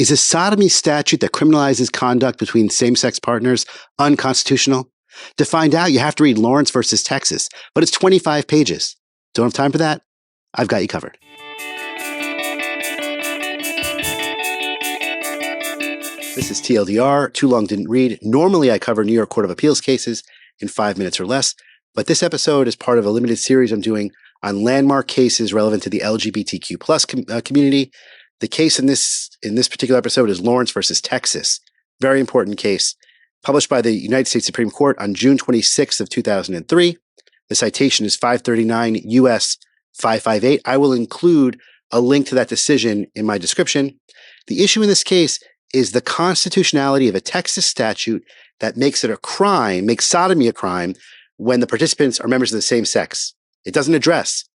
Is a sodomy statute that criminalizes conduct between same-sex partners unconstitutional? To find out, you have to read Lawrence versus Texas, but it's 25 pages. Don't have time for that? I've got you covered. This is TLDR, Too Long Didn't Read. Normally, I cover New York Court of Appeals cases in 5 minutes or less, but this episode is part of a limited series I'm doing on landmark cases relevant to the LGBTQ plus community. The case in this particular episode is Lawrence versus Texas. Very important case, published by the United States Supreme Court on June 26th of 2003. The citation is 539 U.S. 558. I will include a link to that decision in my description. The issue in this case is the constitutionality of a Texas statute that makes it a crime, makes sodomy a crime, when the participants are members of the same sex. It doesn't address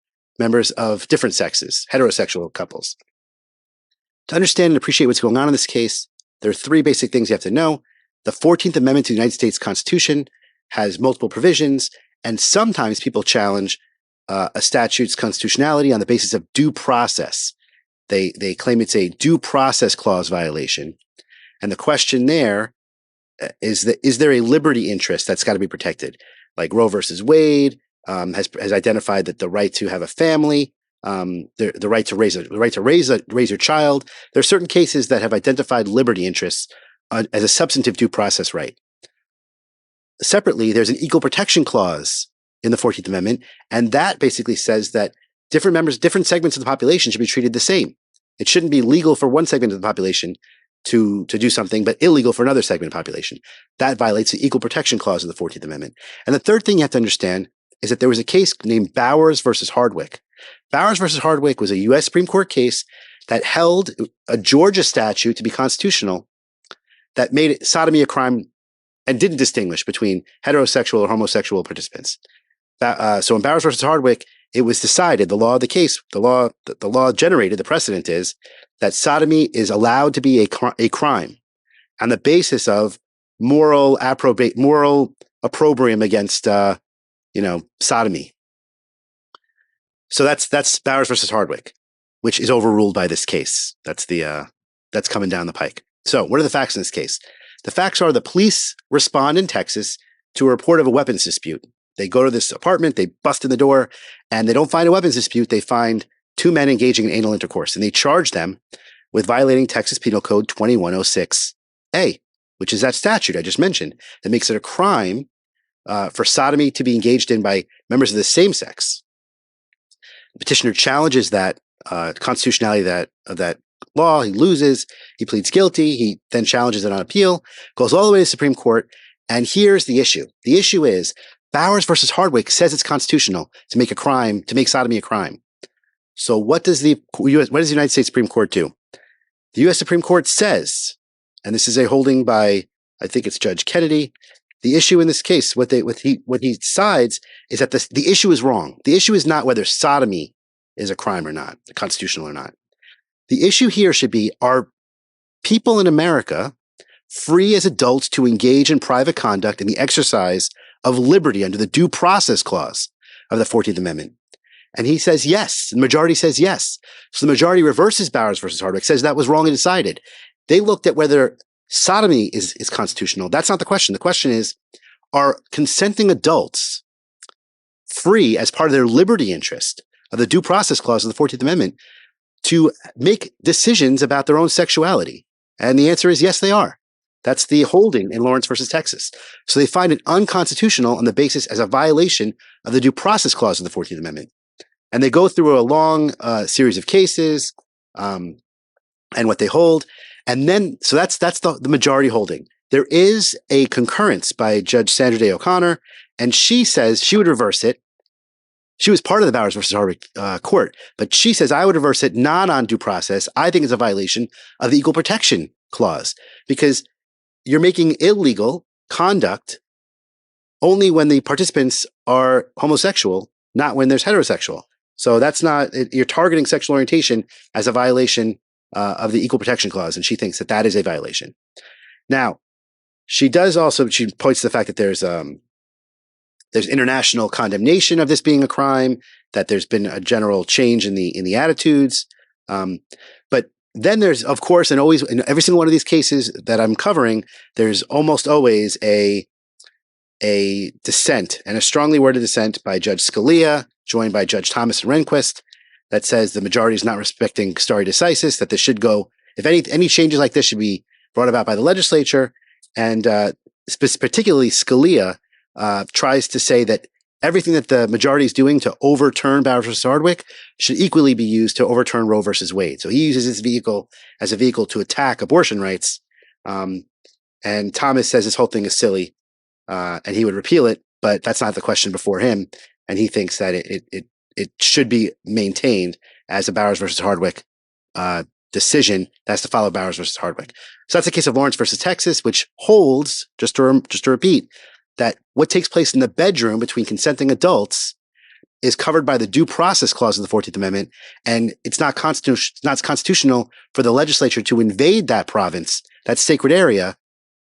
members of different sexes, heterosexual couples. To understand and appreciate what's going on in this case, there are three basic things you have to know. The 14th Amendment to the United States Constitution has multiple provisions, and sometimes people challenge a statute's constitutionality on the basis of due process. They claim it's a due process clause violation. And the question there is there a liberty interest that's got to be protected? Like Roe versus Wade has identified that the right to have a family, the right to raise your child. There are certain cases that have identified liberty interests as a substantive due process right. Separately, there's an equal protection clause in the 14th Amendment, and that basically says that different segments of the population should be treated the same. It shouldn't be legal for one segment of the population to do something, but illegal for another segment of the population. That violates the equal protection clause of the 14th Amendment. And the third thing you have to understand is that there was a case named Bowers versus Hardwick. Bowers versus Hardwick was a U.S. Supreme Court case that held a Georgia statute to be constitutional that made it sodomy a crime and didn't distinguish between heterosexual or homosexual participants. So in Bowers versus Hardwick, it was decided, the law of the case, the law generated, the precedent is that sodomy is allowed to be a crime on the basis of moral opprobrium against sodomy. So that's Bowers versus Hardwick, which is overruled by this case. That's coming down the pike. So what are the facts in this case? The facts are the police respond in Texas to a report of a weapons dispute. They go to this apartment, they bust in the door, and they don't find a weapons dispute. They find two men engaging in anal intercourse, and they charge them with violating Texas Penal Code 2106A, which is that statute I just mentioned that makes it a crime for sodomy to be engaged in by members of the same sex. The petitioner challenges that constitutionality of that law. He loses. He pleads guilty. He then challenges it on appeal, goes all the way to the Supreme Court. And here's the issue. The issue is Bowers versus Hardwick says it's constitutional to make sodomy a crime. So what does the United States Supreme Court do? The U.S. Supreme Court says, and this is a holding by, I think it's Judge Kennedy, the issue in this case, what he decides is that the issue is wrong. The issue is not whether sodomy is a crime or not, constitutional or not. The issue here should be, are people in America free as adults to engage in private conduct in the exercise of liberty under the Due Process Clause of the 14th Amendment? And he says yes. The majority says yes. So the majority reverses Bowers versus Hardwick, says that was wrongly decided. They looked at whether sodomy is constitutional. That's not the question. The question is, are consenting adults free as part of their liberty interest of the Due Process Clause of the 14th Amendment to make decisions about their own sexuality? And the answer is yes, they are. That's the holding in Lawrence versus Texas. So they find it unconstitutional on the basis as a violation of the Due Process Clause of the 14th Amendment. And they go through a long series of cases and what they hold. And then, so that's the majority holding. There is a concurrence by Judge Sandra Day O'Connor, and she says she would reverse it. She was part of the Bowers versus Hardwick court, but she says, I would reverse it not on due process. I think it's a violation of the Equal Protection Clause, because you're making illegal conduct only when the participants are homosexual, not when there's heterosexual. So that's not, you're targeting sexual orientation as a violation of the Equal Protection Clause, and she thinks that is a violation. Now, she points to the fact that there's international condemnation of this being a crime, that there's been a general change in the attitudes. But Then there's, of course, and always in every single one of these cases that I'm covering, there's almost always a dissent, and a strongly worded dissent by Judge Scalia, joined by Judge Thomas and Rehnquist, that says the majority is not respecting stare decisis, that this should go, if any changes like this should be brought about by the legislature. And particularly Scalia tries to say that everything that the majority is doing to overturn Bowers versus Hardwick should equally be used to overturn Roe versus Wade. So he uses this vehicle as a vehicle to attack abortion rights. And Thomas says this whole thing is silly, and he would repeal it, but that's not the question before him. And he thinks that it should be maintained as a Bowers versus Hardwick decision that has to follow Bowers versus Hardwick. So that's the case of Lawrence versus Texas, which holds, just to repeat, that what takes place in the bedroom between consenting adults is covered by the due process clause of the 14th Amendment, and it's not constitutional for the legislature to invade that province, that sacred area,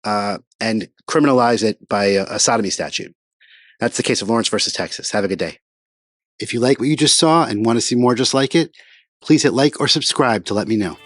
and criminalize it by a sodomy statute. That's the case of Lawrence versus Texas. Have a good day. If you like what you just saw and want to see more just like it, please hit like or subscribe to let me know.